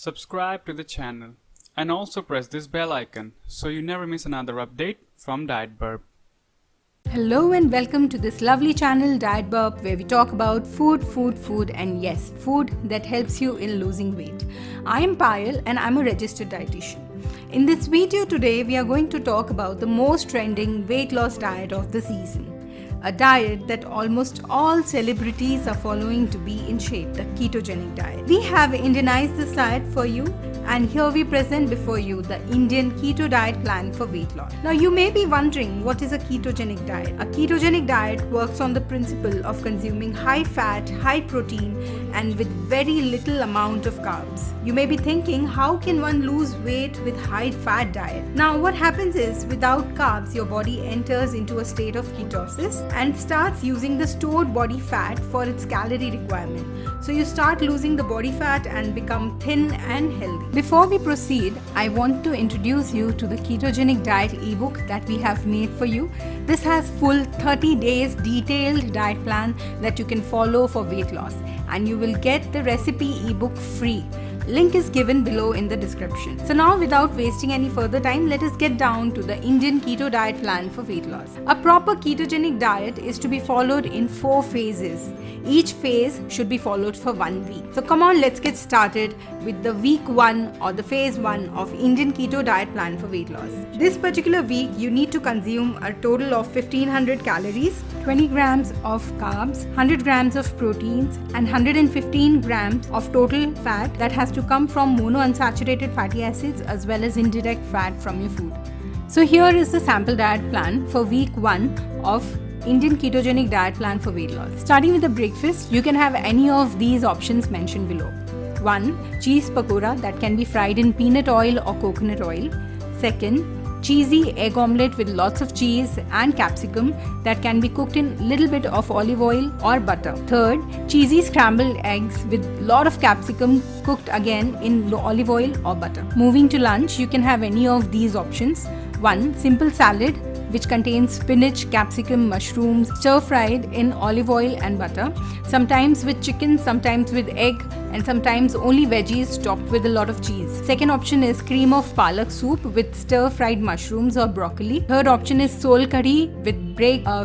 Subscribe to the channel and also press this bell icon so you never miss another update from Diet Burp. Hello and welcome to this lovely channel Diet Burp, where we talk about food and yes, food that helps you in losing weight. I am Payal and I'm a registered dietitian. In this video today, we are going to talk about the most trending weight loss diet of the season. A diet that almost all celebrities are following to be in shape, the ketogenic diet. We have Indianized this diet for you, and here we present before you the Indian keto diet plan for weight loss. Now you may be wondering, what is a ketogenic diet? A ketogenic diet works on the principle of consuming high fat, high protein and with very little amount of carbs. You may be thinking, how can one lose weight with high fat diet? Now what happens is, without carbs your body enters into a state of ketosis and starts using the stored body fat for its calorie requirement. So you start losing the body fat and become thin and healthy. Before we proceed, I want to introduce you to the Ketogenic Diet Ebook that we have made for you. This has full 30 days detailed diet plan that you can follow for weight loss, and you will get the recipe ebook free. Link is given below in the description. So now, without wasting any further time, let us get down to the Indian keto diet plan for weight loss. A proper ketogenic diet is to be followed in 4 phases. Each phase should be followed for 1 week. So come on, let's get started with the week 1 or the phase 1 of Indian keto diet plan for weight loss. This particular week, you need to consume a total of 1500 calories, 20 grams of carbs, 100 grams of proteins and 115 grams of total fat that has to come from monounsaturated fatty acids as well as indirect fat from your food. So here is the sample diet plan for week 1 of Indian ketogenic diet plan for weight loss. Starting with the breakfast, you can have any of these options mentioned below. 1. Cheese pakora that can be fried in peanut oil or coconut oil. 2. Cheesy egg omelette with lots of cheese and capsicum that can be cooked in little bit of olive oil or butter. 3. Cheesy scrambled eggs with lot of capsicum cooked again in olive oil or butter. Moving to lunch, you can have any of these options. 1. Simple salad which contains spinach, capsicum, mushrooms, stir-fried in olive oil and butter, sometimes with chicken, sometimes with egg, and sometimes only veggies topped with a lot of cheese. Second option is cream of palak soup with stir-fried mushrooms or broccoli. Third option is sol curry with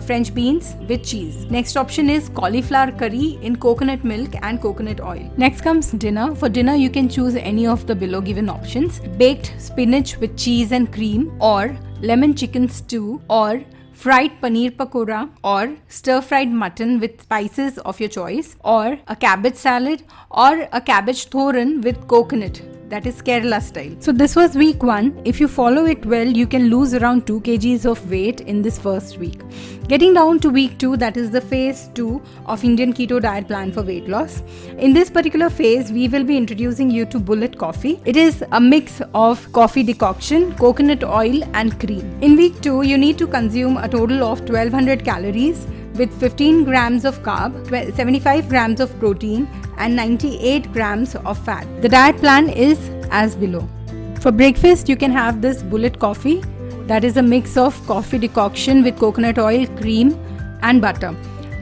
French beans with cheese. Next option is cauliflower curry in coconut milk and coconut oil. Next comes dinner. For dinner, you can choose any of the below given options: baked spinach with cheese and cream, or lemon chicken stew, or fried paneer pakora, or stir-fried mutton with spices of your choice, or a cabbage salad, or a cabbage thoran with coconut. That is Kerala style. So this was week 1. If you follow it well, you can lose around 2 kgs of weight in this first week. Getting down to week 2, that is the phase 2 of Indian keto diet plan for weight loss. In this particular phase, we will be introducing you to bullet coffee. It is a mix of coffee decoction, coconut oil and cream. In week 2, you need to consume a total of 1200 calories with 15 grams of carb, 75 grams of protein and 98 grams of fat. The diet plan is as below. For breakfast, you can have this bullet coffee. That is a mix of coffee decoction with coconut oil, cream and butter.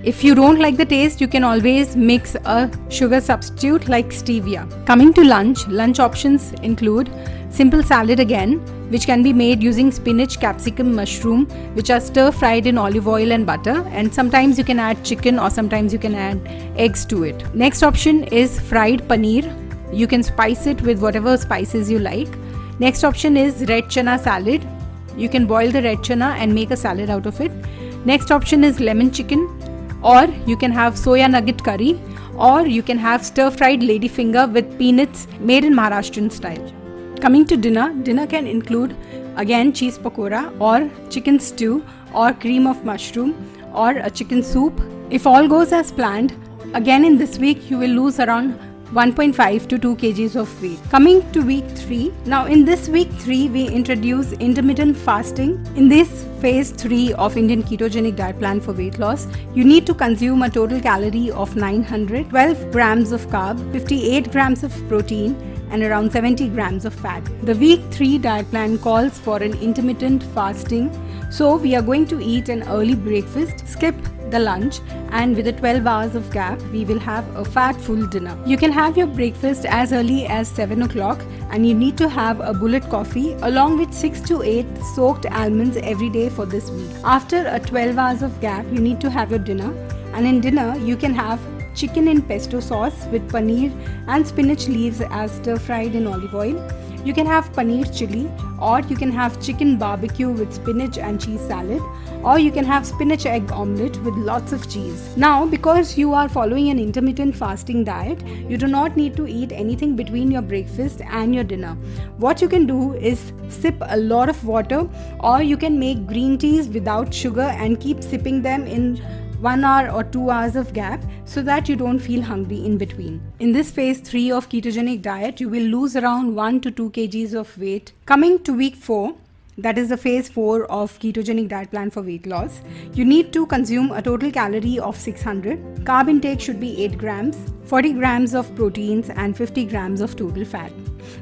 If you don't like the taste, you can always mix a sugar substitute like stevia. Coming to lunch options include simple salad again, which can be made using spinach, capsicum, mushroom, which are stir-fried in olive oil and butter, and sometimes you can add chicken or sometimes you can add eggs to it. Next option is fried paneer. You can spice it with whatever spices you like. Next option is red chana salad. You can boil the red chana and make a salad out of it. Next option is lemon chicken, or you can have soya nugget curry, or you can have stir-fried ladyfinger with peanuts made in Maharashtrian style. Coming to dinner can include again cheese pakora or chicken stew or cream of mushroom or a chicken soup. If all goes as planned, again in this week you will lose around 1.5 to 2 kgs of weight. Coming to week 3. Now in this week 3, we introduce intermittent fasting. In this phase 3 of Indian ketogenic diet plan for weight loss, you need to consume a total calorie of 900, 12 grams of carb, 58 grams of protein and around 70 grams of fat. The week 3 diet plan calls for an intermittent fasting. So we are going to eat an early breakfast, skip the lunch, and with a 12 hours of gap, we will have a fat-full dinner. You can have your breakfast as early as 7 o'clock, and you need to have a bullet coffee along with 6 to 8 soaked almonds every day for this week. After a 12 hours of gap, you need to have your dinner, and in dinner, you can have chicken in pesto sauce with paneer and spinach leaves as stir-fried in olive oil. You can have paneer chili, or you can have chicken barbecue with spinach and cheese salad, or you can have spinach egg omelette with lots of cheese. Now, because you are following an intermittent fasting diet, you do not need to eat anything between your breakfast and your dinner. What you can do is sip a lot of water, or you can make green teas without sugar and keep sipping them in 1 hour or 2 hours of gap so that you don't feel hungry in between. In this phase 3 of ketogenic diet, you will lose around 1 to 2 kgs of weight. Coming to week 4, that is the phase 4 of ketogenic diet plan for weight loss, you need to consume a total calorie of 600. Carb intake should be 8 grams, 40 grams of proteins and 50 grams of total fat.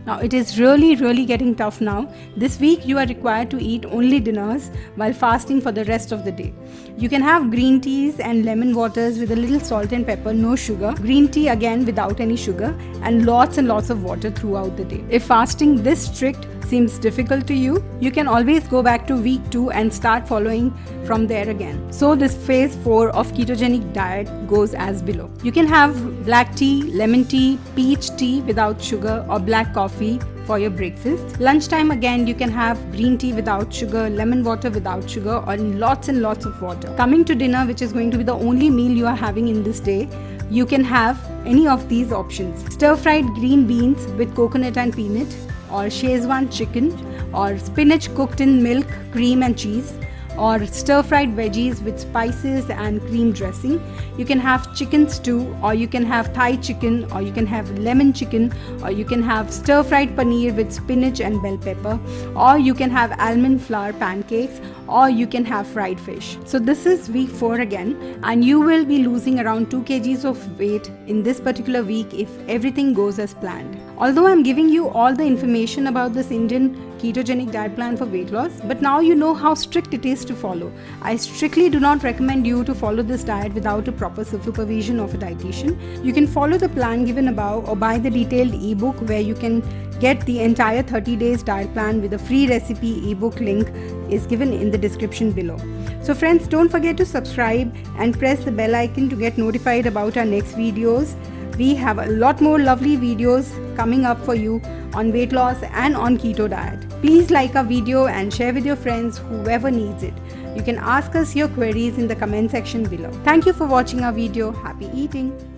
Now it is really getting tough now. This week you are required to eat only dinners while fasting for the rest of the day. You can have green teas and lemon waters with a little salt and pepper, no sugar. Green tea again without any sugar, and lots of water throughout the day. If fasting this strict seems difficult to you, you can always go back to week 2 and start following from there again. So this phase 4 of ketogenic diet goes as below. You can have black tea, lemon tea, peach tea without sugar, or black coffee for your breakfast. Lunchtime again, you can have green tea without sugar, lemon water without sugar, or lots of water. Coming to dinner, which is going to be the only meal you are having in this day, you can have any of these options. Stir-fried green beans with coconut and peanut, or Szechuan chicken, or spinach cooked in milk, cream and cheese, or stir-fried veggies with spices and cream dressing. You can have chicken stew, or you can have Thai chicken, or you can have lemon chicken, or you can have stir-fried paneer with spinach and bell pepper, or you can have almond flour pancakes, or you can have fried fish. So this is week 4 again, and you will be losing around 2 kgs of weight in this particular week if everything goes as planned. Although I'm giving you all the information about this Indian ketogenic diet plan for weight loss, but now you know how strict it is to follow. I strictly do not recommend you to follow this diet without a proper supervision of a dietitian. You can follow the plan given above, or buy the detailed ebook where you can get the entire 30 days diet plan with a free recipe ebook. Link is given in the description below. So friends, don't forget to subscribe and press the bell icon to get notified about our next videos. We have a lot more lovely videos coming up for you on weight loss and on keto diet. Please like our video and share with your friends, whoever needs it. You can ask us your queries in the comment section below. Thank you for watching our video. Happy eating.